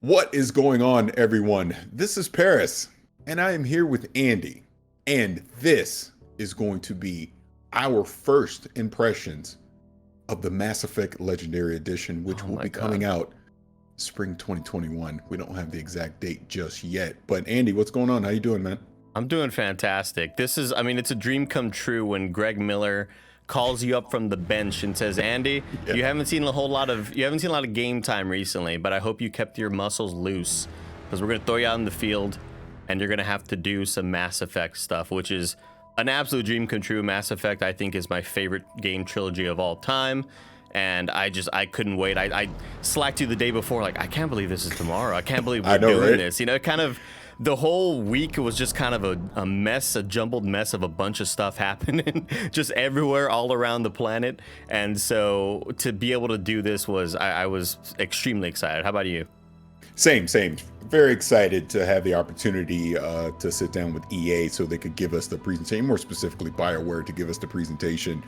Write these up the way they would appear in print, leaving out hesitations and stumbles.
What is going on, everyone? This is Parris, and I am here with Andy. And this is going to be our first impressions of the Mass Effect Legendary Edition, which will be coming out spring 2021. We don't have the exact date just yet. But Andy, what's going on? How you doing, man? I'm doing fantastic. This is, I mean, it's a dream come true when Greg Miller calls you up from the bench and says, Andy, you haven't seen a lot of game time recently, but I hope you kept your muscles loose because we're going to throw you out in the field and you're going to have to do some Mass Effect stuff, which is an absolute dream come true. Mass Effect, I think, is my favorite game trilogy of all time. And I couldn't wait. I slacked you the day before, like, I can't believe this is tomorrow. I can't believe we're doing this. You know, kind of the whole week was just kind of a mess, a jumbled mess of a bunch of stuff happening just everywhere, all around the planet. And so to be able to do this I was extremely excited. How about you? Same. Very excited to have the opportunity to sit down with EA so they could give us the presentation, more specifically BioWare to give us the presentation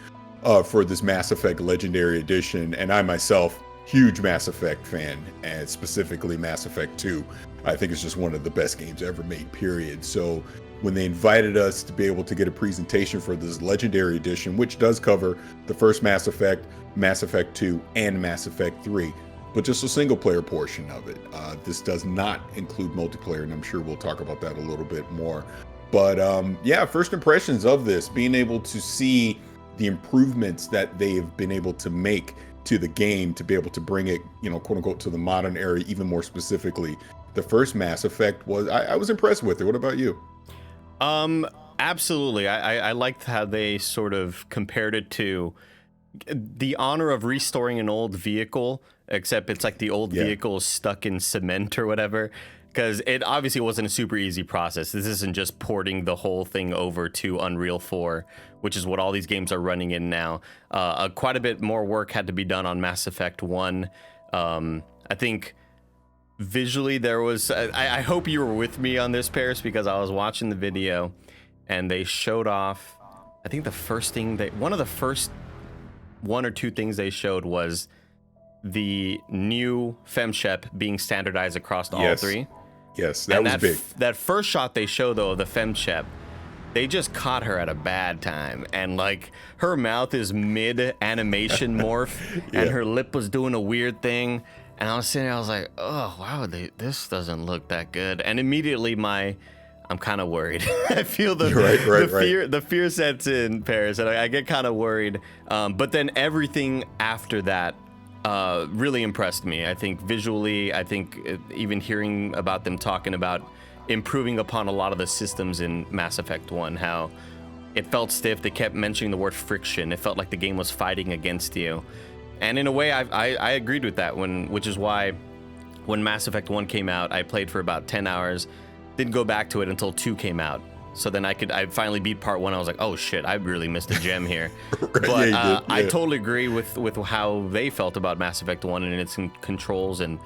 for this Mass Effect Legendary Edition. And I myself, huge Mass Effect fan, and specifically Mass Effect 2. I think it's just one of the best games ever made, period. So when they invited us to be able to get a presentation for this Legendary Edition, which does cover the first Mass Effect, Mass Effect 2, and Mass Effect 3, but just a single player portion of it. This does not include multiplayer, and I'm sure we'll talk about that a little bit more. But yeah, first impressions of this, being able to see the improvements that they've been able to make to the game to be able to bring it, you know, quote unquote, to the modern era, even more specifically. The first Mass Effect was, I was impressed with it. What about you? Absolutely. I liked how they sort of compared it to the honor of restoring an old vehicle, except it's like the old vehicle is stuck in cement or whatever. Because it obviously wasn't a super easy process. This isn't just porting the whole thing over to Unreal 4, which is what all these games are running in now. Quite a bit more work had to be done on Mass Effect 1. I think visually there was... I hope you were with me on this, Parris, because I was watching the video and they showed off... I think the first thing one of the first one or two things they showed was the new FemShep being standardized across all three. Yes, that was big. That first shot they show, though, of the FemShep, they just caught her at a bad time. And, like, her mouth is mid-animation morph, and her lip was doing a weird thing. And I was sitting there, I was like, oh, wow, this doesn't look that good. And immediately I'm kind of worried. I feel the fear sets in, Parris, and I get kind of worried. But then everything after that really impressed me. I think visually, even hearing about them talking about improving upon a lot of the systems in Mass Effect 1, how it felt stiff. They kept mentioning the word friction. It felt like the game was fighting against you. And in a way, I agreed with that, which is why when Mass Effect 1 came out, I played for about 10 hours, didn't go back to it until 2 came out. So then I finally beat part 1. I was like, oh shit, I really missed a gem here. But I totally agree with how they felt about Mass Effect 1 and its controls, and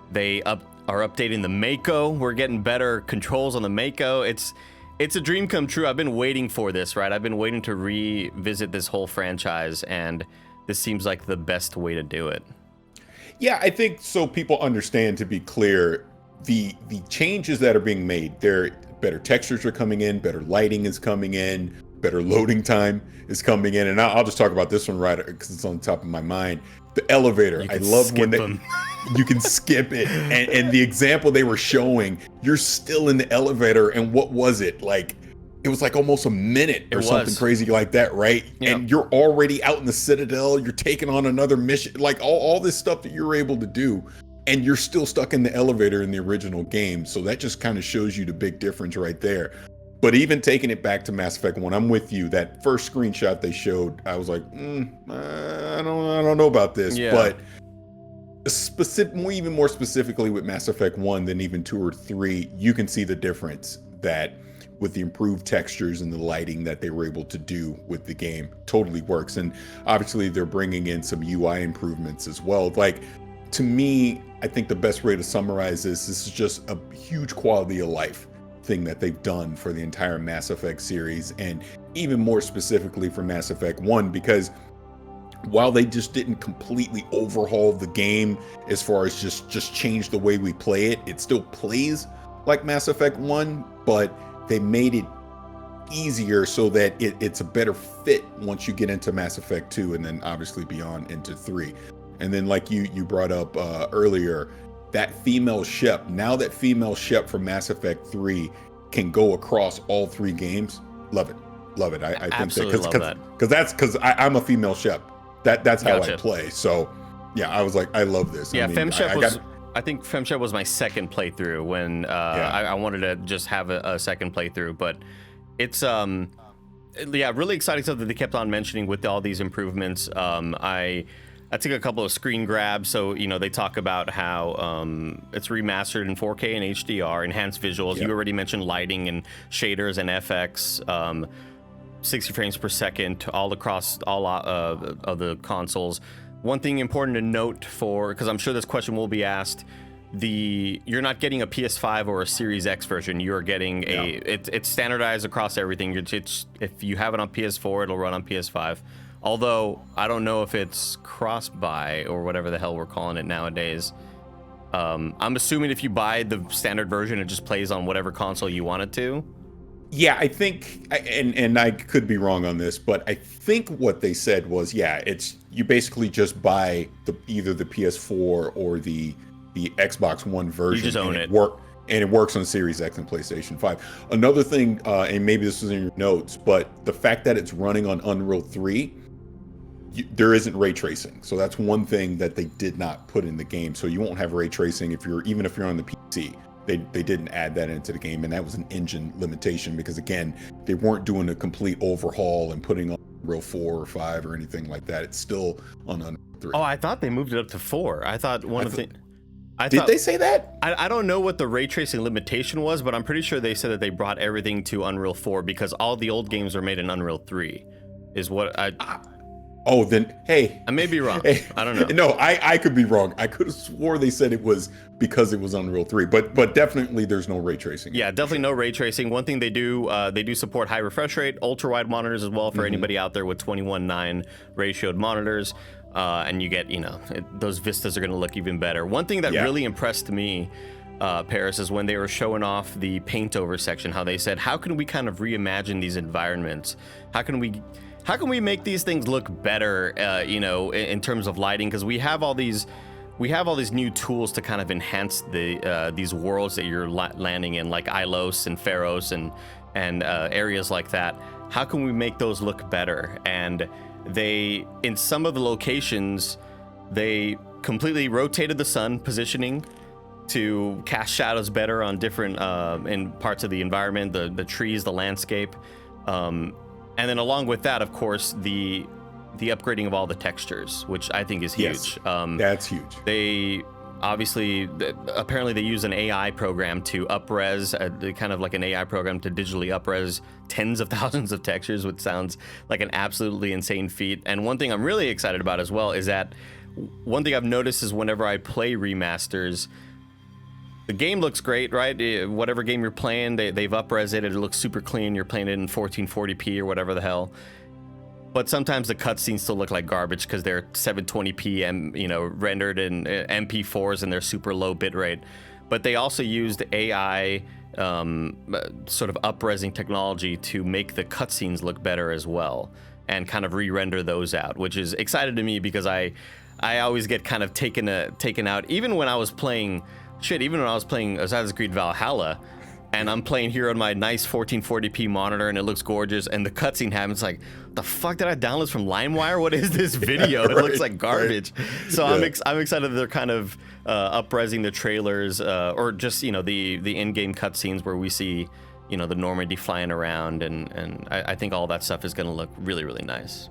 they are updating the Mako. We're getting better controls on the Mako. It's a dream come true. I've been waiting for this, right? I've been waiting to revisit this whole franchise, and this seems like the best way to do it. Yeah, I think so people understand, to be clear, the changes that are being made, better textures are coming in, better lighting is coming in, better loading time is coming in. And I'll just talk about this one right because it's on the top of my mind. The elevator, I love when you can skip it. And the example they were showing, you're still in the elevator, and what was it? Like, it was like almost a minute or something crazy like that, right? Yep. And you're already out in the Citadel, you're taking on another mission, like all this stuff that you're able to do. And you're still stuck in the elevator in the original game. So that just kind of shows you the big difference right there. But even taking it back to Mass Effect 1, I'm with you. That first screenshot they showed, I was like, I don't know about this. Yeah. But even more specifically with Mass Effect 1 than even 2 or 3, you can see the difference that with the improved textures and the lighting that they were able to do with the game totally works. And obviously they're bringing in some UI improvements as well. Like, to me, I think the best way to summarize this is just a huge quality of life thing that they've done for the entire Mass Effect series, and even more specifically for Mass Effect 1, because while they just didn't completely overhaul the game as far as just change the way we play it, it still plays like Mass Effect 1, but they made it easier so that it's a better fit once you get into Mass Effect 2 and then obviously beyond into 3. And then like you brought up earlier, that female Shep, now that female Shep from Mass Effect 3 can go across all 3 games, love it. I think that because I'm a female Shep. That's how I play. So yeah, I was like, I love this. Yeah, I mean, FemShep I think FemShep was my second playthrough when I wanted to just have a second playthrough, but it's really exciting stuff that they kept on mentioning with all these improvements. I took a couple of screen grabs, so they talk about how it's remastered in 4K and HDR, enhanced visuals. Yep. You already mentioned lighting and shaders and FX, 60 frames per second all across all of the consoles. One thing important to note because I'm sure this question will be asked, you're not getting a PS5 or a Series X version. You're getting it's standardized across everything. If you have it on PS4, it'll run on PS5. Although I don't know if it's cross-buy or whatever the hell we're calling it nowadays. I'm assuming if you buy the standard version, it just plays on whatever console you want it to. Yeah, I think, and I could be wrong on this, but I think what they said was, it's you basically just buy either the PS4 or the Xbox One version. You just own it. And it works on Series X and PlayStation 5. Another thing, and maybe this was in your notes, but the fact that it's running on Unreal 3, there isn't ray tracing. So that's one thing that they did not put in the game. So you won't have ray tracing even if you're on the PC. They didn't add that into the game, and that was an engine limitation because, again, they weren't doing a complete overhaul and putting on Unreal 4 or 5 or anything like that. It's still on Unreal 3. Oh, I thought they moved it up to 4. I thought Did they say that? I don't know what the ray tracing limitation was, but I'm pretty sure they said that they brought everything to Unreal 4 because all the old games are made in Unreal 3, is what I... Oh, then, hey. I may be wrong. Hey, I don't know. No, I could be wrong. I could have swore they said it was because it was Unreal 3, but definitely there's no ray tracing. Yeah, definitely no ray tracing. One thing they do support high refresh rate, ultra-wide monitors as well for anybody out there with 21:9 ratioed monitors. And you get, those vistas are going to look even better. One thing that really impressed me, Parris, is when they were showing off the paint over section, how they said, how can we kind of reimagine these environments? How can we make these things look better, in terms of lighting? Because we have all these new tools to kind of enhance these worlds that you're landing in, like Ilos and Pharos and areas like that. How can we make those look better? And in some of the locations, they completely rotated the sun positioning to cast shadows better on different in parts of the environment, the trees, the landscape. And then along with that, of course, the upgrading of all the textures, which I think is huge. Yes, that's huge. They apparently they use an AI program to up-res, kind of like an AI program to digitally up-res tens of thousands of textures, which sounds like an absolutely insane feat. And one thing I'm really excited about as well is that one thing I've noticed is whenever I play remasters, the game looks great, right? Whatever game you're playing, they've up-res it. It looks super clean. You're playing it in 1440p or whatever the hell. But sometimes the cutscenes still look like garbage because they're 720p, rendered in MP4s and they're super low bitrate. But they also used AI sort of up-resing technology to make the cutscenes look better as well, and kind of re-render those out, which is exciting to me because I always get kind of taken out, even when I was playing Assassin's Creed Valhalla. And I'm playing here on my nice 1440p monitor, and it looks gorgeous. And the cutscene happens, like, the fuck did I download from LimeWire? What is this video? It looks like garbage. Right. So yeah. I'm excited that they're kind of up-resing the trailers, or just the in-game cutscenes where we see the Normandy flying around, and I think all that stuff is going to look really, really nice.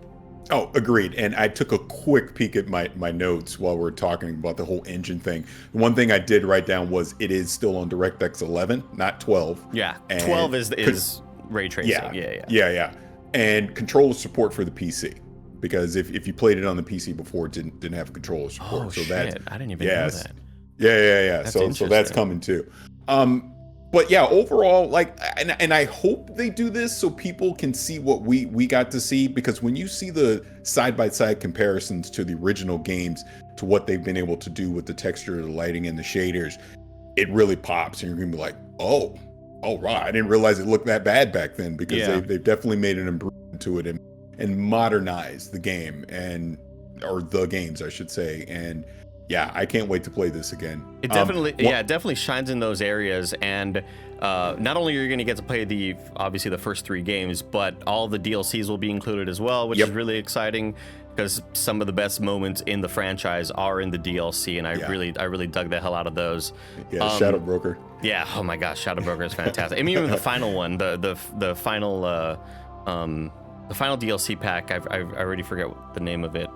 Oh, agreed. And I took a quick peek at my notes while we are talking about the whole engine thing. One thing I did write down was it is still on DirectX 11, not 12. Yeah, 12 is ray tracing. Yeah. And controller support for the PC. Because if you played it on the PC before, it didn't have controller support. Oh, so shit. I didn't even know that. Yeah. So that's coming too. but yeah, overall, like, and I hope they do this so people can see what we got to see, because when you see the side-by-side comparisons to the original games to what they've been able to do with the texture, the lighting, and the shaders, it really pops, and you're gonna be like, oh right, I didn't realize it looked that bad back then, because they've definitely made an improvement to it and modernized the game, or the games, I should say. And yeah, I can't wait to play this again. It definitely, it definitely shines in those areas. And not only are you going to get to play obviously the first 3 games, but all the DLCs will be included as well, which is really exciting, because some of the best moments in the franchise are in the DLC, and I really dug the hell out of those. Yeah, Shadow Broker. Yeah. Oh my gosh, Shadow Broker is fantastic. I mean, even the final one, the final DLC pack. I already forget the name of it.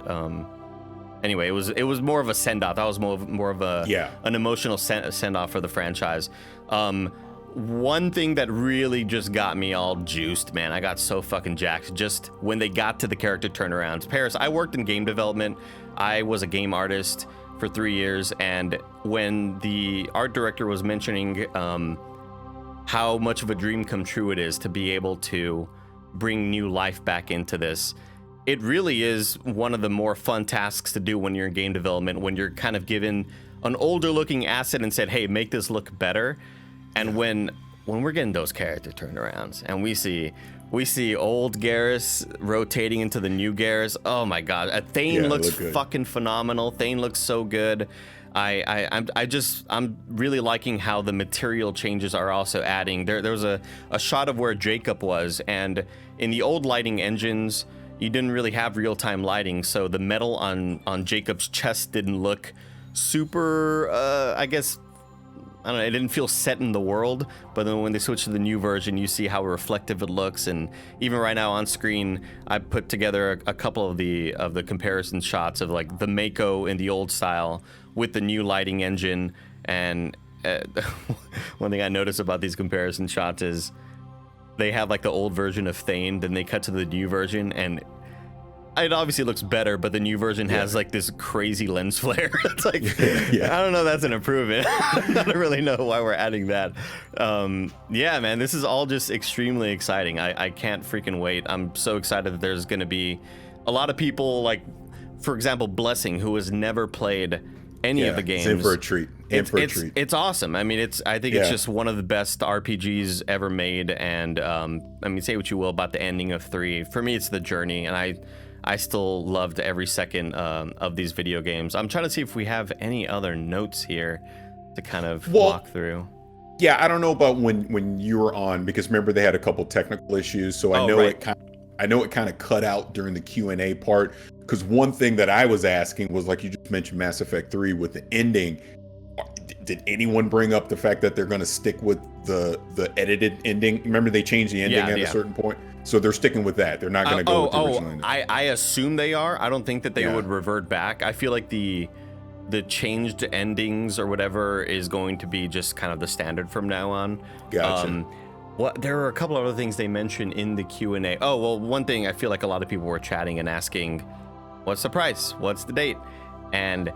Anyway, it was more of a send off. That was more of an emotional send off for the franchise. One thing that really just got me all juiced, man, I got so fucking jacked just when they got to the character turnarounds. Parris, I worked in game development. I was a game artist for 3 years, and when the art director was mentioning how much of a dream come true it is to be able to bring new life back into this, it really is one of the more fun tasks to do when you're in game development, when you're kind of given an older looking asset and said, hey, make this look better. And when we're getting those character turnarounds and we see old Garrus rotating into the new Garrus, oh my god, Thane looks fucking phenomenal. Thane looks so good. I'm really liking how the material changes are also adding. There was a shot of where Jacob was, and in the old lighting engines, you didn't really have real-time lighting, so the metal on Jacob's chest didn't look super, I guess, I don't know, it didn't feel set in the world. But then when they switch to the new version, you see how reflective it looks. And even right now on screen, I put together a couple of the comparison shots of like the Mako in the old style with the new lighting engine. And one thing I noticed about these comparison shots is they have like the old version of Thane, then they cut to the new version, and it obviously looks better, but the new version has like this crazy lens flare. It's like, I don't know if that's an improvement. I don't really know why we're adding that. Yeah, man, this is all just extremely exciting. I can't freaking wait. I'm so excited that there's going to be a lot of people, like, for example, Blessing, who has never played any of the games. It's in for a treat. It's awesome. I mean, I think it's just one of the best RPGs ever made. And I mean, say what you will about the ending of 3. For me, it's the journey, and I still loved every second of these video games. I'm trying to see if we have any other notes here to kind of walk through. Yeah, I don't know about when you were on, because remember they had a couple technical issues, so I know it kind of cut out during the Q&A part. Because one thing that I was asking was, like you just mentioned, Mass Effect 3 with the ending. Did anyone bring up the fact that they're going to stick with the edited ending? Remember they changed the ending at a certain point, so they're sticking with that. They're not going to go with the original ending. I assume they are. I don't think that they would revert back. I feel like the changed endings or whatever is going to be just kind of the standard from now on. Gotcha. There are a couple of other things they mentioned in the Q&A. Oh, well, one thing I feel like a lot of people were chatting and asking, what's the price? What's the date? And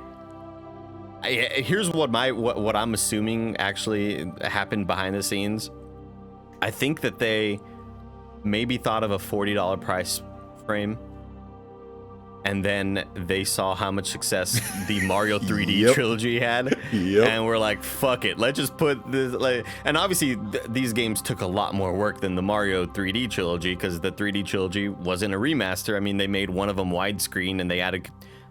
here's what I'm assuming actually happened behind the scenes. I think that they maybe thought of a $40 price frame, and then they saw how much success the Mario 3D trilogy had, and we're like, fuck it, let's just put this, like, and obviously these games took a lot more work than the Mario 3D trilogy, because the 3D trilogy wasn't a remaster. I mean, they made one of them widescreen and they added,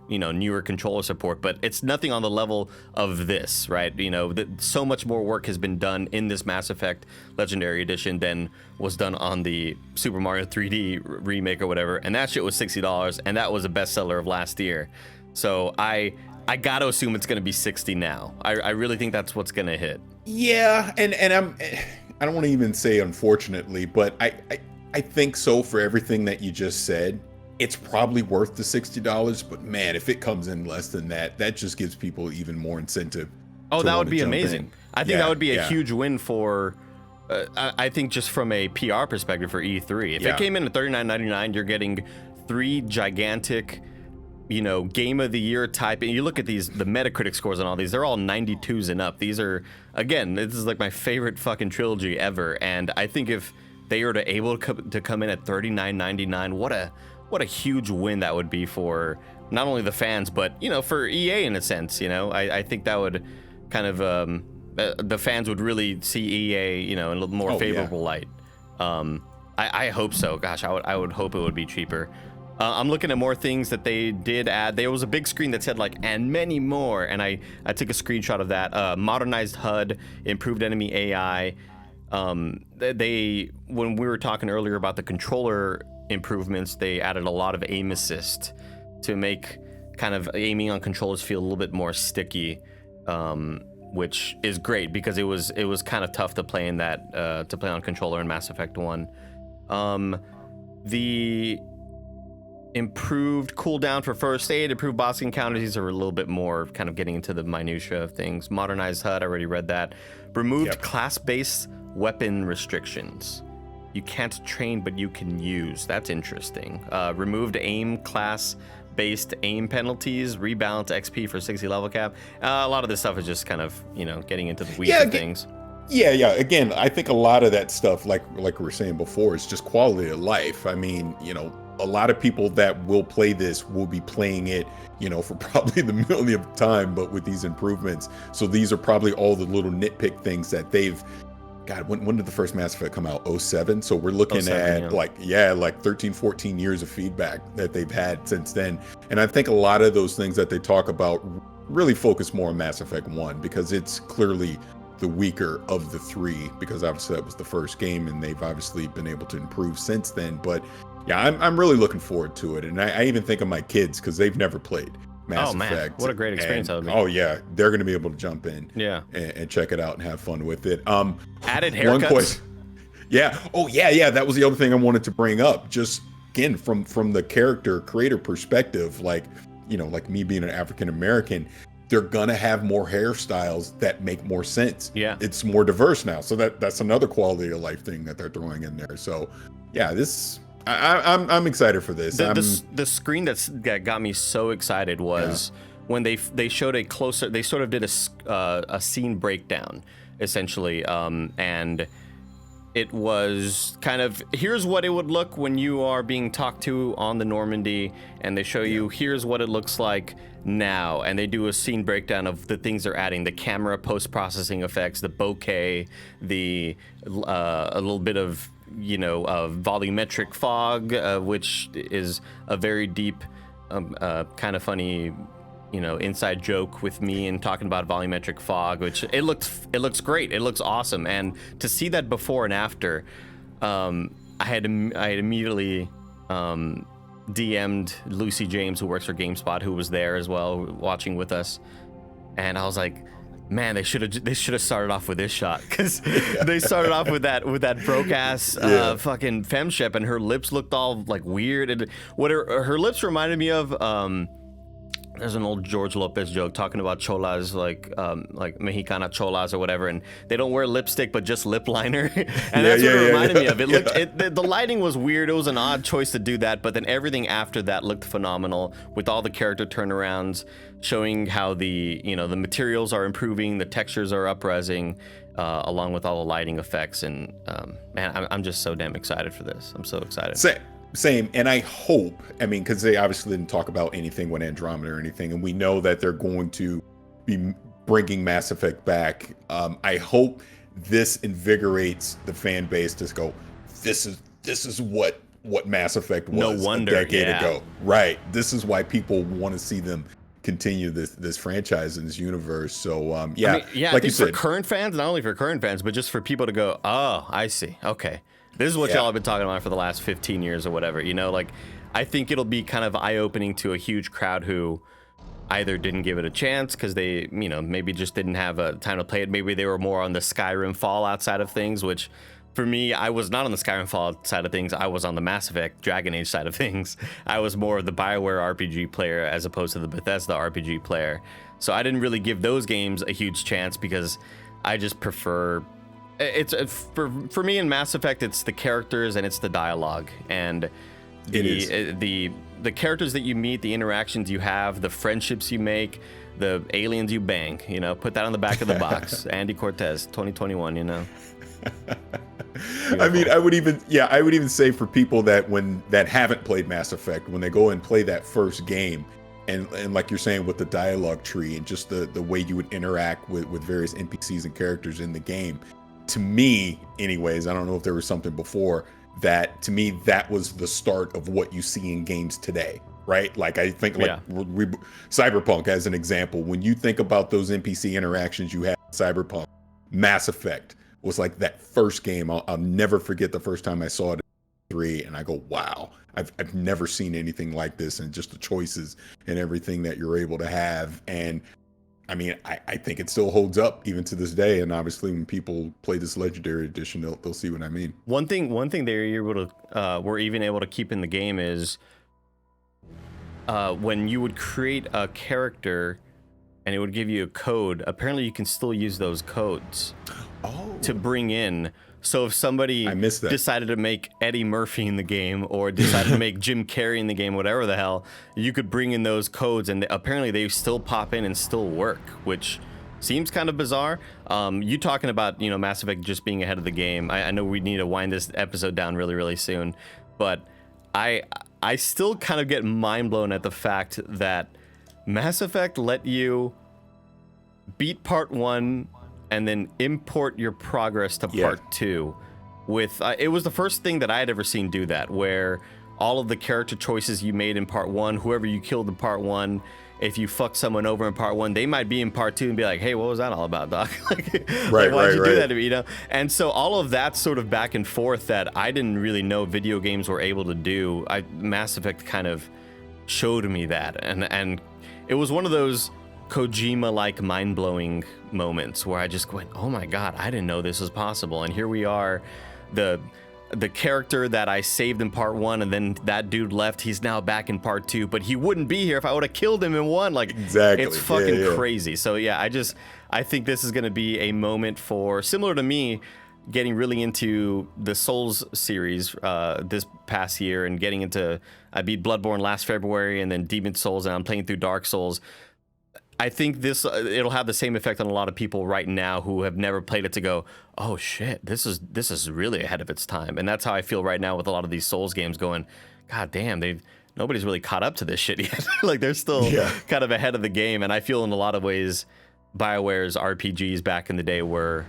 you know, newer controller support, but it's nothing on the level of this, right? You know, so much more work has been done in this Mass Effect Legendary Edition than was done on the Super Mario 3D remake or whatever, and that shit was $60, and that was a bestseller of last year. So I gotta assume it's gonna be $60 now. I really think that's what's gonna hit. Yeah, and I don't want to even say unfortunately, but I think so for everything that you just said. It's probably worth the $60, but man, if it comes in less than that, that just gives people even more incentive. Oh, that would be amazing. I think that would be a huge win for, I think just from a PR perspective for E3. If it came in at $39.99, you're getting 3 gigantic game of the year type, and you look at the Metacritic scores on all these, they're all 92s and up. These are, again, this is like my favorite fucking trilogy ever, and I think if they were able to come in at $39.99, what a huge win that would be for not only the fans, but for EA in a sense. I think that would kind of the fans would really see EA in a little more favorable light. I hope so. Gosh, I would hope it would be cheaper. I'm looking at more things that they did add. There was a big screen that said and many more, and I took a screenshot of that. Modernized HUD, improved enemy AI. When we were talking earlier about the controller improvements, they added a lot of aim assist to make kind of aiming on controllers feel a little bit more sticky, which is great because it was kind of tough to play in that to play on controller in Mass Effect 1. The improved cooldown for first aid, improved boss encounters. These are a little bit more kind of getting into the minutia of things. Modernized HUD, I already read that. Removed class-based weapon restrictions. You can't train, but you can use. That's interesting. Removed aim class-based aim penalties. Rebalance XP for 60 level cap. A lot of this stuff is just kind of, getting into the weeds of things. Yeah. Again, I think a lot of that stuff, like we were saying before, is just quality of life. I mean, a lot of people that will play this will be playing it, for probably the millionth time, but with these improvements. So these are probably all the little nitpick things that they've. God, when did the first Mass Effect come out? 07? So we're looking at 13, 14 years of feedback that they've had since then. And I think a lot of those things that they talk about really focus more on Mass Effect 1 because it's clearly the weaker of the three, because obviously that was the first game and they've obviously been able to improve since then. But yeah, I'm really looking forward to it. And I even think of my kids because they've never played Mass Effect. What a great experience that would be. Oh yeah, they're going to be able to jump in and check it out and have fun with it. Added haircuts. That was the other thing I wanted to bring up. Just again, from the character creator perspective, like me being an African American, they're gonna have more hairstyles that make more sense. Yeah, it's more diverse now, so that's another quality of life thing that they're throwing in there. So yeah, I'm excited for this. The screen that got me so excited was when they showed a closer. They sort of did a scene breakdown, essentially, and it was kind of, here's what it would look when you are being talked to on the Normandy, and they show you here's what it looks like now, and they do a scene breakdown of the things they're adding: the camera post-processing effects, the bokeh, a little bit of volumetric fog, which is a very deep, kind of funny, inside joke with me and talking about volumetric fog, which it looks great. It looks awesome. And to see that before and after, I had immediately DM'd Lucy James, who works for GameSpot, who was there as well, watching with us. And I was like, man, they should have started off with this shot, because they started off with that broke ass fucking femship, and her lips looked all like weird. And what her lips reminded me of, there's an old George Lopez joke talking about cholas, like Mexicana cholas or whatever, and they don't wear lipstick but just lip liner, and that's what it reminded me of. It looked, the lighting was weird. It was an odd choice to do that, but then everything after that looked phenomenal, with all the character turnarounds, showing how the materials are improving, the textures are up-resing, along with all the lighting effects, and man, I'm just so damn excited for this. I'm so excited. Same, and I hope, because they obviously didn't talk about anything with Andromeda or anything, and we know that they're going to be bringing Mass Effect back. I hope this invigorates the fan base to go, this is what Mass Effect was a decade ago. Right. This is why people want to see them continue this franchise in this universe. So like you said, for current fans, not only for current fans, but just for people to go, oh, I see. Okay. This is what y'all have been talking about for the last 15 years or whatever, I think it'll be kind of eye-opening to a huge crowd who either didn't give it a chance because they, maybe just didn't have a time to play it. Maybe they were more on the Skyrim Fallout side of things, which for me, I was not on the Skyrim Fallout side of things. I was on the Mass Effect Dragon Age side of things. I was more of the BioWare RPG player as opposed to the Bethesda RPG player. So I didn't really give those games a huge chance because I just prefer... It's for me in Mass Effect, it's the characters and it's the dialogue, and the the characters that you meet, the interactions you have, the friendships you make, the aliens you bang, you know, put that on the back of the box. Andy Cortez, 2021, you know. I mean, I would even say for people that haven't played Mass Effect, when they go and play that first game, and like you're saying with the dialogue tree and just the way you would interact with various NPCs and characters in the game, to me, anyways, I don't know if there was something before that. To me, that was the start of what you see in games today, right? Like I think Cyberpunk as an example, when you think about those NPC interactions you had in Cyberpunk, Mass Effect was like that first game. I'll never forget the first time I saw it in 3, and I go, wow, I've never seen anything like this, and just the choices and everything that you're able to have. And I mean, I think it still holds up even to this day. And obviously, when people play this Legendary Edition, they'll see what I mean. One thing we're even able to keep in the game is when you would create a character and it would give you a code. Apparently, you can still use those codes to bring in. So if somebody decided to make Eddie Murphy in the game, or decided to make Jim Carrey in the game, whatever the hell, you could bring in those codes, and apparently they still pop in and still work, which seems kind of bizarre. You talking about, you know, Mass Effect just being ahead of the game. I know we need to wind this episode down really, really soon, but I still kind of get mind blown at the fact that Mass Effect let you beat part 1 and then import your progress to part 2 with it was the first thing that I had ever seen do that, where all of the character choices you made in part 1, whoever you killed in part 1, if you fucked someone over in part 1, they might be in part 2 and be like, hey, what was that all about, doc? Why'd you do that to me, you know? And so all of that sort of back and forth that I didn't really know video games were able to do, Mass Effect kind of showed me that, and it was one of those Kojima-like mind-blowing moments where I just went, oh my god, I didn't know this was possible. And here we are, the character that I saved in part 1, and then that dude left, he's now back in part 2, but he wouldn't be here if I would have killed him in 1. Like, exactly. It's fucking crazy. So yeah, I think this is going to be a moment for, similar to me getting really into the Souls series this past year, and getting into, I beat Bloodborne last February, and then Demon Souls, and I'm playing through Dark Souls. I think it'll have the same effect on a lot of people right now who have never played it, to go, oh shit, this is really ahead of its time. And that's how I feel right now with a lot of these Souls games, going, god damn, nobody's really caught up to this shit yet. Like, they're still kind of ahead of the game. And I feel in a lot of ways BioWare's RPGs back in the day were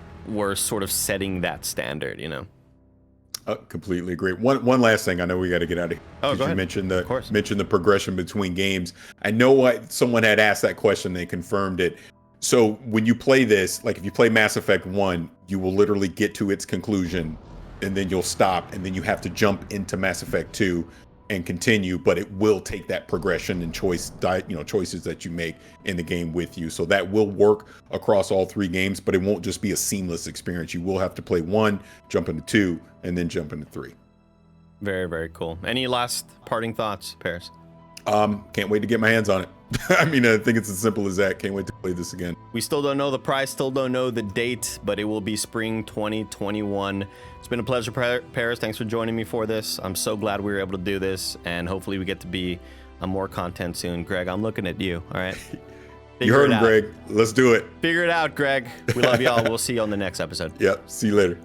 sort of setting that standard, you know. Completely agree. One last thing. I know we got to get out of here. Oh, go ahead. You mentioned the progression between games. I know someone had asked that question. They confirmed it. So when you play this, like if you play Mass Effect 1, you will literally get to its conclusion, and then you'll stop, and then you have to jump into Mass Effect 2 and continue. But it will take that progression and choices that you make in the game with you. So that will work across all 3 games, but it won't just be a seamless experience. You will have to play 1, jump into 2, and then jump into 3. Very, very cool. Any last parting thoughts, Parris? Can't wait to get my hands on it. I mean, I think it's as simple as that. Can't wait to play this again. We still don't know the price, still don't know the date, but it will be spring 2021. It's been a pleasure, Parris. Thanks for joining me for this. I'm so glad we were able to do this, and hopefully we get to be on more content soon. Greg, I'm looking at you, all right? You heard him, Greg. Let's do it. Figure it out, Greg. We love y'all. We'll see you on the next episode. Yep. See you later.